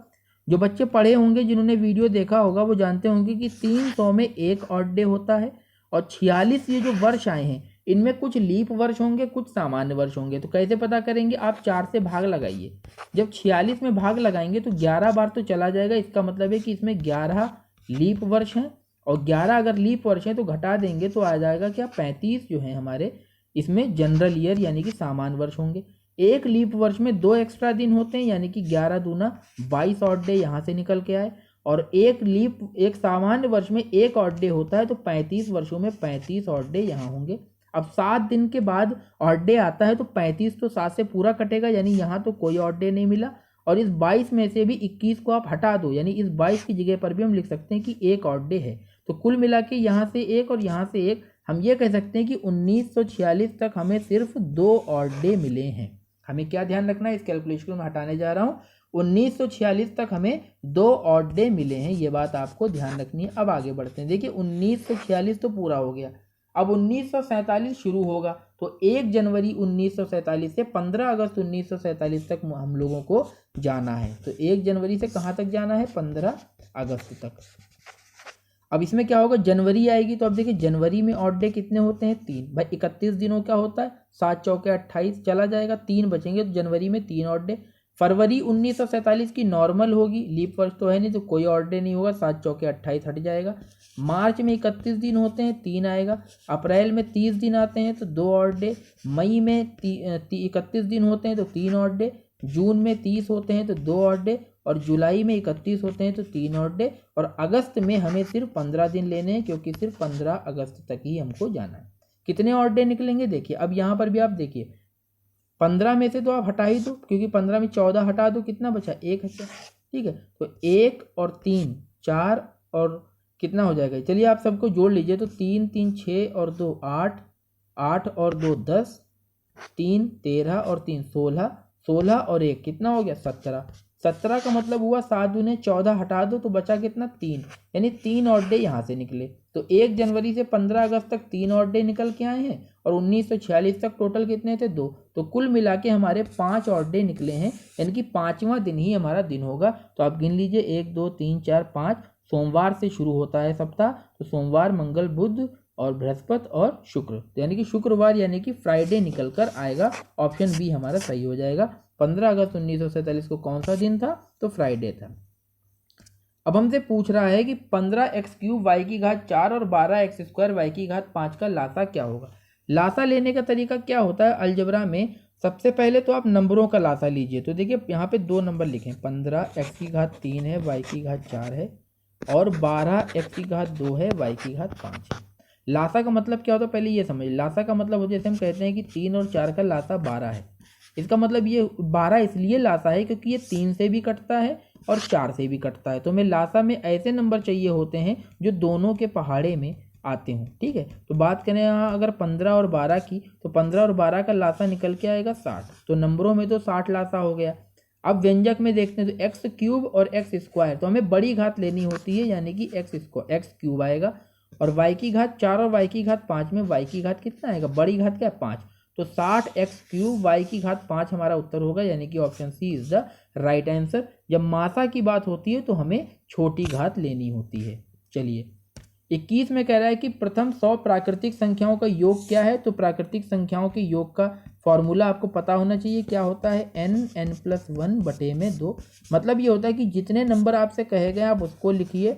जो बच्चे पढ़े होंगे, जिन्होंने वीडियो देखा होगा, वो जानते होंगे कि 300 में एक ऑड डे होता है। और 46 ये जो वर्ष आए हैं, इनमें कुछ लीप वर्ष होंगे, कुछ सामान्य वर्ष होंगे। तो कैसे पता करेंगे, आप 4 से भाग लगाइए। जब 46 में भाग लगाएंगे तो 11 बार तो चला जाएगा। इसका मतलब है कि इसमें 11 लीप वर्ष हैं, और 11 अगर लीप वर्ष हैं तो घटा देंगे तो आ जाएगा क्या, 35 जो है हमारे इसमें जनरल ईयर यानी कि सामान्य वर्ष होंगे। एक लीप वर्ष में 2 एक्स्ट्रा दिन होते हैं, यानी कि 11 दूना 22 ऑड डे यहाँ से निकल के आए। और एक सामान्य वर्ष में एक ऑड डे होता है, तो 35 वर्षों में 35 ऑड डे यहाँ होंगे। अब 7 दिन के बाद ऑड डे आता है, तो 35 तो 7 से पूरा कटेगा, यानी यहाँ तो कोई ऑड डे नहीं मिला। और इस 22 में से भी 21 को आप हटा दो, यानी इस 22 की जगह पर भी हम लिख सकते हैं कि एक ऑड डे है। तो कुल मिला के यहाँ से एक और यहाँ से एक, हम ये कह सकते हैं कि 1946 तक हमें सिर्फ 2 ऑड डे मिले हैं। हमें क्या ध्यान रखना है, इस कैलकुलेशन को मैं हटाने जा रहा हूँ। 1946 तक हमें 2 ऑड डे मिले हैं, ये बात आपको ध्यान रखनी है। अब आगे बढ़ते हैं। देखिए, 1946 तो पूरा हो गया। अब 1947 शुरू होगा, तो 1 जनवरी 1947 से 15 अगस्त 1947 तक हम लोगों को जाना है। तो 1 जनवरी से कहाँ तक जाना है, 15 अगस्त तक। अब इसमें क्या होगा, जनवरी आएगी। तो अब देखिए, जनवरी में ऑड डे कितने होते हैं, 3। भाई 31 दिनों का होता है, 7 चौके 28 चला जाएगा, 3 बचेंगे। तो जनवरी में 3 ऑड डे। फरवरी 1947 की नॉर्मल होगी, लीप वर्ष तो है नहीं, तो कोई ऑड डे नहीं होगा, 7 चौके 28 हट जाएगा। मार्च में 31 दिन होते हैं, 3 आएगा। अप्रैल में 30 दिन आते हैं, तो 2 ऑड डे। मई में 31 दिन होते हैं, तो 3 ऑड डे। जून में 30 होते हैं, तो 2 ऑड डे। और जुलाई में 31 होते हैं, तो 3 ऑड डे। और अगस्त में हमें सिर्फ 15 दिन लेने हैं, क्योंकि सिर्फ 15 अगस्त तक ही हमको जाना है। कितने ऑड डे निकलेंगे, देखिए। अब यहाँ पर भी आप देखिए, 15 में से तो आप हटा ही दो, क्योंकि 15 में 14 हटा दो, कितना बचा, 1 बचा। ठीक है, तो 1 और 3 4 और कितना हो जाएगा, चलिए आप सबको जोड़ लीजिए। तो 3 3 6 और 2 8, 8 और 2 10, 3 13 और 3 16, 16 और 1 कितना हो गया, 17। 17 का मतलब हुआ 7 दूने 14, हटा दो तो बचा कितना, 3। यानी 3 ऑड डे यहाँ से निकले। तो 1 जनवरी से 15 अगस्त तक 3 ऑड डे निकल के आए हैं, और 1946 तक टोटल कितने थे, 2। तो कुल मिला के हमारे 5 ऑड डे निकले हैं, यानी कि 5वां दिन ही हमारा दिन होगा। तो आप गिन लीजिए, 1 2 3 4 5। सोमवार से शुरू होता है सप्ताह, तो सोमवार, मंगल, बुध और बृहस्पति और शुक्र, तो यानी कि शुक्रवार यानी कि फ्राइडे निकल कर आएगा। ऑप्शन बी हमारा सही हो जाएगा। 15 अगस्त 1947 को कौन सा दिन था, तो फ्राइडे था। अब हमसे पूछ रहा है कि 15x³ y की घात 4 और 12x² y की घात 5 का लासा क्या होगा। लासा लेने का तरीका क्या होता है अलजेब्रा में, सबसे पहले तो आप नंबरों का लासा लीजिए। तो देखिए, यहाँ पे 2 नंबर लिखें, 15x की घात 3 है, y की घात 4 है, और 12x की घात 2 है, y की घात 5 है। लासा का मतलब क्या होता है पहले ये समझ। लासा का मतलब होता है, जैसे हम कहते हैं कि 3 और 4 का लासा 12 है। इसका मतलब ये 12 इसलिए लासा है क्योंकि ये 3 से भी कटता है और 4 से भी कटता है। तो हमें लासा में ऐसे नंबर चाहिए होते हैं जो दोनों के पहाड़े में आते हों। ठीक है, तो बात करें यहाँ अगर 15 और 12 की, तो 15 और 12 का लासा निकल के आएगा 60। तो नंबरों में तो 60 लासा हो गया। अब व्यंजक में देखते हैं तो एक्स क्यूब और एक्स स्क्वायर, तो हमें बड़ी घात लेनी होती है यानी कि एक्स क्यूब आएगा। और वाई की घात 4 और वाई की घात 5 में वाई की घात कितना आएगा, बड़ी घात क्या है 5। तो 60 एक्स क्यूब वाई की घात 5 हमारा उत्तर होगा, यानी कि option C is the right answer. जब मासा की बात होती है तो हमें छोटी घात लेनी होती है। चलिए 21 में कह रहा है कि प्रथम 100 प्राकृतिक संख्याओं का योग क्या है। तो प्राकृतिक संख्याओं के योग का फॉर्मूला आपको पता होना चाहिए, क्या होता है n+1/2। मतलब ये होता है कि जितने नंबर आपसे कहे गए आप उसको लिखिए,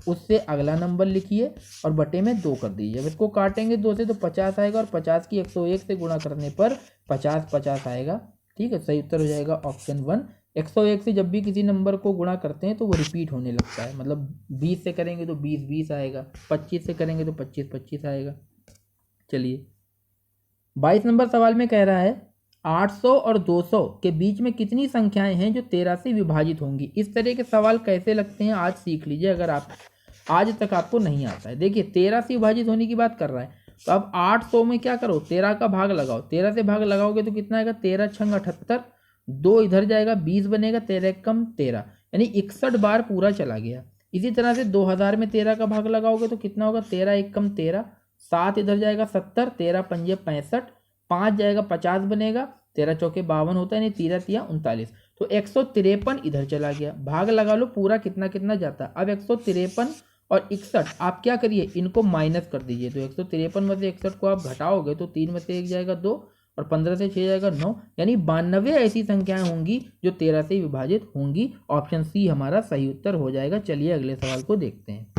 उससे अगला नंबर लिखिए और बटे में 2 कर दीजिए। जब इसको काटेंगे 2 से तो 50 आएगा और 50 की 101 से गुणा करने पर 50 आएगा। ठीक है, सही उत्तर हो जाएगा ऑप्शन 1। 101 से जब भी किसी नंबर को गुणा करते हैं तो वो रिपीट होने लगता है, मतलब 20 से करेंगे तो 20 आएगा, 25 से करेंगे तो 25 आएगा। चलिए 22 नंबर सवाल में कह रहा है 800 और 200 के बीच में कितनी संख्याएं हैं जो 13 से विभाजित होंगी। इस तरह के सवाल कैसे लगते हैं आज सीख लीजिए, अगर आप आज तक आपको नहीं आता है। देखिए 13 से विभाजित होने की बात कर रहा है, तो अब 800 में क्या करो, 13 का भाग लगाओ। 13 से भाग लगाओगे तो कितना आएगा, 13 छंग 78, 2 इधर जाएगा 20 बनेगा, 13 कम 13, यानी 61 बार पूरा चला गया। इसी तरह से 2000 में 13 का भाग लगाओगे तो कितना होगा, 13 एक कम 13, 7 इधर जाएगा 70, 13 पंजे 65, 5 जाएगा 50 बनेगा, 13 चौके 52 होता है, यानी 13 तिया 39। तो 153 इधर चला गया, भाग लगा लो पूरा कितना कितना जाता है। अब 153 और 61 आप क्या करिए, इनको माइनस कर दीजिए। तो 153 में से 61 को आप घटाओगे तो 3 में से 1 जाएगा 2 और 15 से 6 जाएगा 9, यानी 92 ऐसी संख्याएं होंगी जो 13 से विभाजित होंगी। ऑप्शन सी हमारा सही उत्तर हो जाएगा। चलिए अगले सवाल को देखते हैं।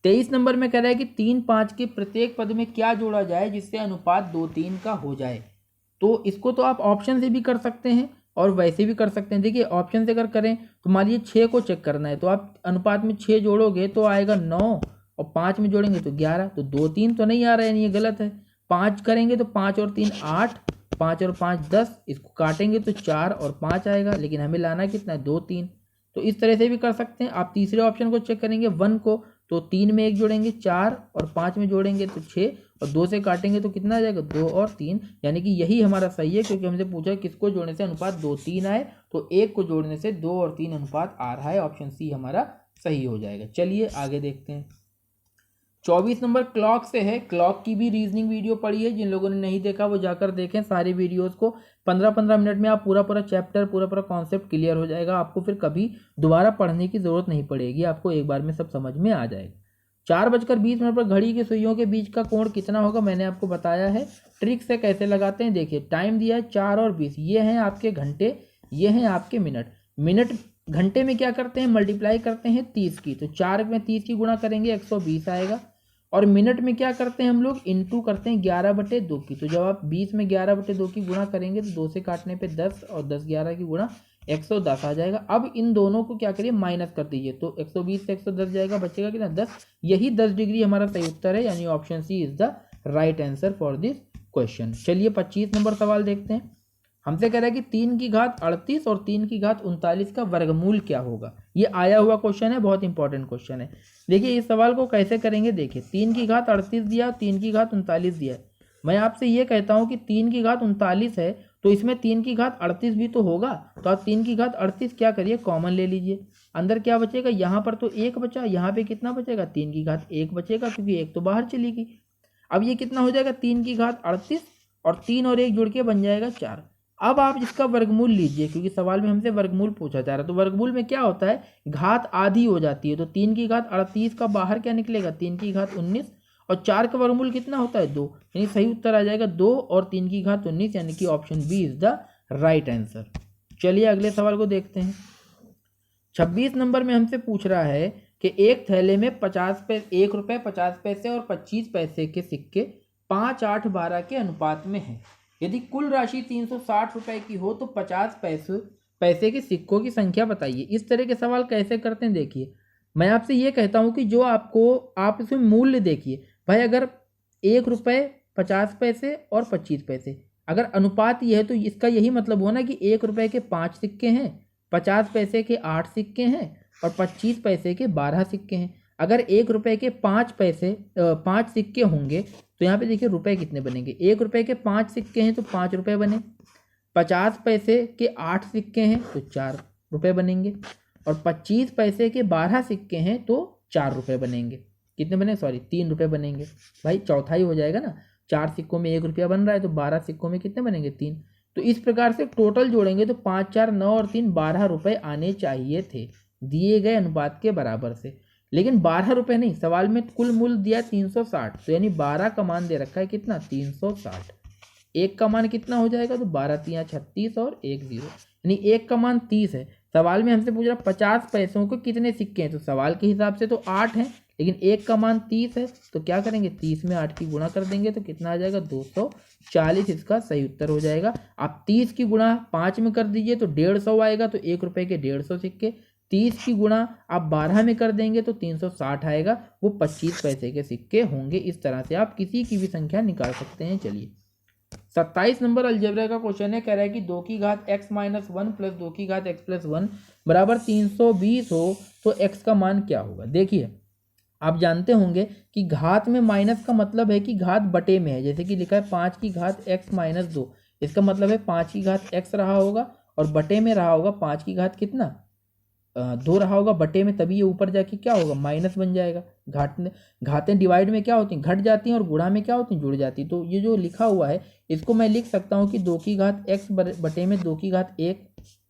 23 नंबर में कह रहा है कि 3, 5 के प्रत्येक पद में क्या जोड़ा जाए जिससे अनुपात 2, 3 का हो जाए। तो इसको तो आप ऑप्शन से भी कर सकते हैं और वैसे भी कर सकते हैं। देखिए ऑप्शन से अगर करें तो मान लीजिए 6 को चेक करना है, तो आप अनुपात में 6 जोड़ोगे तो आएगा 9 और 5 में जोड़ेंगे तो 11। तो 2, 3 तो नहीं आ रहा है, ये गलत है। 5 करेंगे तो 5 और 3 8, 5 और 5 10, इसको काटेंगे तो 4 और 5 आएगा, लेकिन हमें लाना कितना है 2, 3। तो इस तरह से भी कर सकते हैं। आप तीसरे ऑप्शन को चेक करेंगे 1 को, तो 3 में 1 जोड़ेंगे 4 और 5 में जोड़ेंगे तो 6 और 2 से काटेंगे तो कितना आ जाएगा 2 और 3, यानी कि यही हमारा सही है, क्योंकि हमसे पूछा किसको जोड़ने से अनुपात 2, 3 आए, तो 1 को जोड़ने से 2 और 3 अनुपात आ रहा है। ऑप्शन सी हमारा सही हो जाएगा। चलिए आगे देखते हैं। 24 नंबर क्लॉक से है। क्लॉक की भी रीजनिंग वीडियो पड़ी है, जिन लोगों ने नहीं देखा वो जाकर देखें सारी वीडियोस को। 15-15 मिनट में आप पूरा चैप्टर पूरा कॉन्सेप्ट क्लियर हो जाएगा। आपको फिर कभी दोबारा पढ़ने की जरूरत नहीं पड़ेगी, आपको एक बार में सब समझ में आ जाएगा। 4:20 पर घड़ी की सुइयों के बीच का कोण कितना होगा, मैंने आपको बताया है। ट्रिक से कैसे लगाते हैं, देखिए टाइम दिया है 4 और 20, ये हैं आपके घंटे, ये हैं आपके मिनट। घंटे में क्या करते हैं, मल्टीप्लाई करते हैं 30 की, तो 4 में 30 की गुणा करेंगे 120 आएगा। और मिनट में क्या करते हैं हम लोग, इंटू करते हैं 11/2 की। तो जब आप 20 में 11/2 की गुणा करेंगे तो 2 से काटने पे 10 और 10 11 की गुणा 110 आ जाएगा। अब इन दोनों को क्या करिए, माइनस कर दीजिए, तो 120 से 110 जाएगा, बचेगा कितना 10। यही 10 डिग्री हमारा सही उत्तर है, यानी option C is the right answer for this question. चलिए 25 नंबर सवाल देखते हैं। हमसे कह रहा है कि 3 की घात 38 और 3 की घात 39 का वर्गमूल क्या होगा। ये आया हुआ क्वेश्चन है, बहुत इंपॉर्टेंट क्वेश्चन है। देखिए इस सवाल को कैसे करेंगे, देखिए 3 की घात 38 दिया, 3 की घात 39 दिया है। मैं आपसे ये कहता हूँ कि 3 की घात 39 है तो इसमें 3 की घात 38 भी तो होगा। तो आप 3 की घात 38 क्या करिए, कॉमन ले लीजिए। अंदर क्या बचेगा, यहाँ पर तो 1 बचा, यहाँ पे कितना बचेगा, 3 की घात 1 बचेगा, क्योंकि 1 तो बाहर चली गई। अब ये कितना हो जाएगा, 3 की घात 38 और 3 और 1 जुड़ के बन जाएगा 4। अब आप इसका वर्गमूल लीजिए, क्योंकि सवाल में हमसे वर्गमूल पूछा जा रहा है। तो वर्गमूल में क्या होता है, घात आधी हो जाती है। तो 3 की घात 38 का बाहर क्या निकलेगा, 3 की घात 19 और 4 का वर्गमूल कितना होता है 2, यानी सही उत्तर आ जाएगा 2 और 3 की घात 19, यानी कि option B is the right answer. चलिए अगले सवाल को देखते हैं। 26 नंबर में हमसे पूछ रहा है कि एक थैले में 1 रुपये 50 पैसे और 25 पैसे के सिक्के 5, 8, 12 के अनुपात में है। यदि कुल राशि 360 रुपए की हो तो 50 पैसे के सिक्कों की संख्या बताइए। इस तरह के सवाल कैसे करते हैं, देखिए मैं आपसे ये कहता हूँ कि जो आप इसमें मूल्य देखिए, भाई अगर 1 रुपये 50 पैसे और 25 पैसे, अगर अनुपात ये है तो इसका यही मतलब हुआ ना कि 1 रुपये के 5 सिक्के हैं, 50 पैसे के 8 सिक्के हैं और 25 पैसे के 12 सिक्के हैं। अगर 1 रुपये के 5 सिक्के होंगे तो यहाँ पे देखिए रुपए कितने बनेंगे। 1 रुपये के 5 सिक्के हैं तो 5 रुपये बने, 50 पैसे के 8 सिक्के हैं तो 4 रुपये बनेंगे और 25 पैसे के 12 सिक्के हैं तो 4 रुपये बनेंगे। कितने बने, सॉरी 3 रुपये बनेंगे। भाई चौथाई हो जाएगा ना, 4 सिक्कों में 1 रुपया बन रहा है तो 12 सिक्कों में कितने बनेंगे, 3। तो इस प्रकार से टोटल जोड़ेंगे तो 5 4 9 और 3 12 रुपये आने चाहिए थे दिए गए अनुपात के बराबर से। लेकिन 12 रुपये नहीं, सवाल में कुल मूल्य दिया 360, तो यानी 12 का मान दे रखा है कितना, 360। 1 का मान कितना हो जाएगा, तो 12 3 36 और 1 0, यानी 1 का मान 30 है। सवाल में हमसे पूछ रहा 50 पैसों के कितने सिक्के हैं, तो सवाल के हिसाब से तो 8 हैं, लेकिन 1 का मान 30 है तो क्या करेंगे, 30 में 8 की गुणा कर देंगे तो कितना आ जाएगा, 240 इसका सही उत्तर हो जाएगा। आप 30 की गुणा 5 में कर दीजिए तो 150 आएगा, तो 1 रुपये के 150 सिक्के। 30 की गुणा आप 12 में कर देंगे तो 360 आएगा, वो 25 पैसे के सिक्के होंगे। इस तरह से आप किसी की भी संख्या निकाल सकते हैं। चलिए 27 नंबर अलजेब्रा का क्वेश्चन है, कह रहा है कि 2 की घात x माइनस 1 प्लस 2 की घात x प्लस 1 बराबर 320 हो तो x का मान क्या होगा। देखिए आप जानते होंगे कि घात में माइनस का मतलब है कि घात बटे में है, जैसे कि लिखा है 5 की घात x माइनस 2, इसका मतलब है 5 की घात x रहा होगा और बटे में रहा होगा 5 की घात कितना, 2 रहा होगा बटे में, तभी ये ऊपर जाके क्या होगा, माइनस बन जाएगा। घातें डिवाइड में क्या होती हैं, घट जाती हैं, और गुणा में क्या होती हैं, जुड़ जाती। तो ये जो लिखा हुआ है इसको मैं लिख सकता हूँ कि 2 की घात x बटे में 2 की घात 1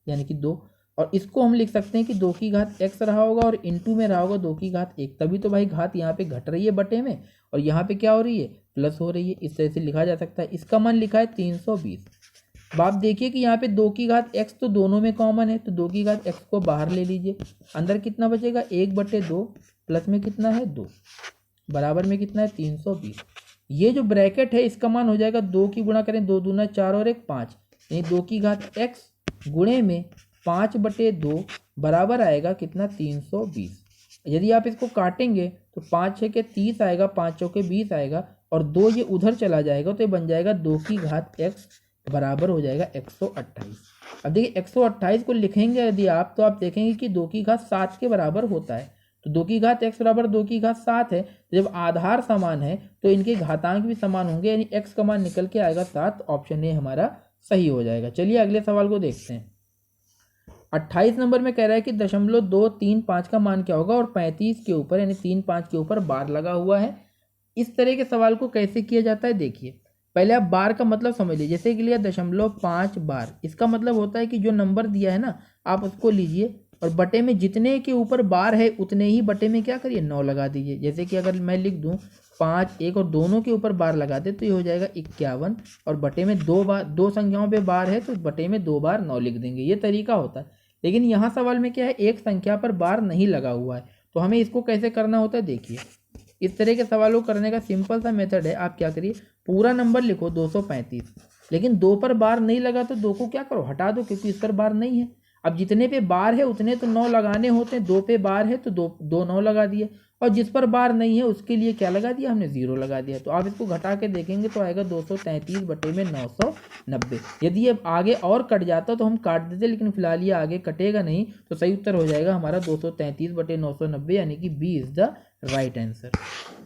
यानी कि 2, और इसको हम लिख सकते हैं कि 2 की घात x रहा होगा और इनटू में रहा होगा 2 की घात 1, तभी तो भाई घात यहाँ पे घट रही है बटे में और यहाँ पे क्या हो रही है, प्लस हो रही है। इस तरह से लिखा जा सकता है। इसका मान लिखा है 320। अब आप देखिए कि यहाँ पे 2 की घात x तो दोनों में कॉमन है, तो 2 की घात x को बाहर ले लीजिए, अंदर कितना बचेगा, 1/2 प्लस में कितना है 2, बराबर में कितना है 320। ये जो ब्रैकेट है इसका मान हो जाएगा 2 की गुणा करें, 2 दूना 4 और 1 5, यानी 2 की घात x गुणे में 5/2 बराबर आएगा कितना, 320। यदि आप इसको काटेंगे तो 5 6 के 30 आएगा, 5 चौके 20 आएगा और 2 ये उधर चला जाएगा तो ये बन जाएगा 2 की घात x बराबर हो जाएगा 128। अब देखिए 128 को लिखेंगे यदि आप, तो आप देखेंगे कि 2 की घात 7 के बराबर होता है, तो 2 की घात x बराबर 2 की घात 7 है। तो जब आधार समान है तो इनके घातांक भी समान होंगे, यानी x का मान निकल के आएगा 7। ऑप्शन ए हमारा सही हो जाएगा। चलिए अगले सवाल को देखते हैं। 28 नंबर में कह रहा है कि 0.235 का मान क्या होगा और 35 के ऊपर यानी 3 5 के ऊपर बार लगा हुआ है। इस तरह के सवाल को कैसे किया जाता है, देखिए पहले आप बार का मतलब समझ लीजिए। जैसे कि लिया 0.5 बार, इसका मतलब होता है कि जो नंबर दिया है ना आप उसको लीजिए और बटे में जितने के ऊपर बार है उतने ही बटे में क्या करिए 9 लगा दीजिए। जैसे कि अगर मैं लिख दूं 5 1 और दोनों के ऊपर बार लगा दे तो ये हो जाएगा 51 और बटे में 2 संख्याओं पे बार है तो बटे में 2 बार 9 लिख देंगे। ये तरीका होता है। लेकिन यहाँ सवाल में क्या है, एक संख्या पर बार नहीं लगा हुआ है, तो हमें इसको कैसे करना होता है। देखिए इस तरह के सवालों को करने का सिंपल सा मेथड है। आप क्या करिए, पूरा नंबर लिखो 235, लेकिन 2 पर बार नहीं लगा तो 2 को क्या करो, हटा दो, क्योंकि इस पर बार नहीं है। अब जितने पे बार है उतने तो 9 लगाने होते हैं। 2 पे बार है तो 2 9 लगा दिए, और जिस पर बार नहीं है उसके लिए क्या लगा दिया, हमने 0 लगा दिया। तो आप इसको घटा के देखेंगे तो आएगा 233 बटे में 990। यदि ये आगे और कट जाता तो हम काट देते, लेकिन फिलहाल ये आगे कटेगा नहीं, तो सही उत्तर हो जाएगा हमारा 233 बटे 990, यानी कि B is the right answer.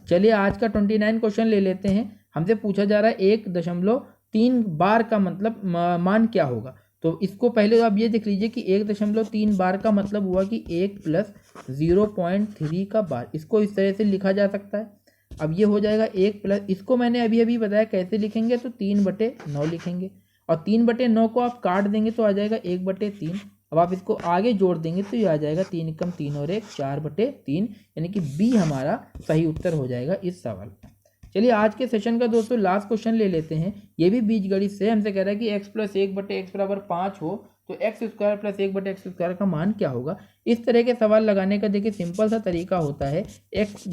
चलिए आज का 29 क्वेश्चन ले लेते हैं। हमसे पूछा जा रहा है 1.3 बार का मतलब मान क्या होगा। तो इसको पहले तो आप ये देख लीजिए कि 1.3 बार का मतलब हुआ कि 1 प्लस 0.3 का बार। इसको इस तरह से लिखा जा सकता है। अब ये हो जाएगा 1 प्लस, इसको मैंने अभी बताया कैसे लिखेंगे, तो 3/9 लिखेंगे, और 3/9 को आप काट देंगे तो आ जाएगा 1/3। अब आप इसको आगे जोड़ देंगे तो ये आ जाएगा 3 एकम 3 और 1 4/3, यानी कि बी हमारा सही उत्तर हो जाएगा इस सवाल का। चलिए आज के सेशन का दोस्तों लास्ट क्वेश्चन ले लेते हैं। ये भी बीजगणित से हमसे कह रहा है कि x प्लस 1/x बराबर 5 हो तो x square plus 1/x square का मान क्या होगा। इस तरह के सवाल लगाने का देखिए सिंपल सा तरीका होता है। x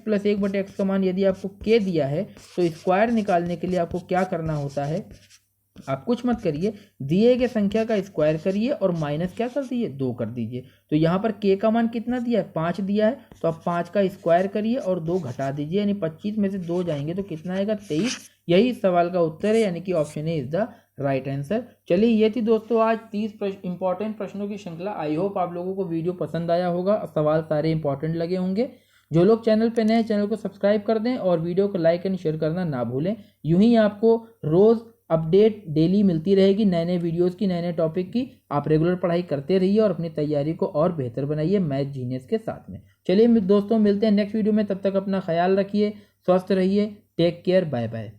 प्लस 1/x का मान यदि आपको k दिया है तो स्क्वायर निकालने के लिए आपको क्या करना होता है, आप कुछ मत करिए, दिए गए संख्या का स्क्वायर करिए और माइनस क्या कर दीजिए 2 कर दीजिए। तो यहाँ पर के का मान कितना दिया है 5 दिया है, तो आप 5 का स्क्वायर करिए और 2 घटा दीजिए, यानी 25 में से 2 जाएंगे तो कितना आएगा 23। यही इस सवाल का उत्तर है, यानी कि option A is the right answer. चलिए ये थी दोस्तों आज 30 इंपॉर्टेंट प्रश्नों की श्रृंखला। आई होप आप लोगों को वीडियो पसंद आया होगा, सवाल सारे इंपॉर्टेंट लगे होंगे। जो लोग चैनल पे नए हैं चैनल को सब्सक्राइब कर दें और वीडियो को लाइक एंड शेयर करना ना भूलें। यूं ही आपको रोज़ अपडेट डेली मिलती रहेगी नए नए वीडियोस की, नए नए टॉपिक की। आप रेगुलर पढ़ाई करते रहिए और अपनी तैयारी को और बेहतर बनाइए मैथ जीनियस के साथ में। चलिए दोस्तों मिलते हैं नेक्स्ट वीडियो में, तब तक अपना ख्याल रखिए, स्वस्थ रहिए, टेक केयर, बाय बाय।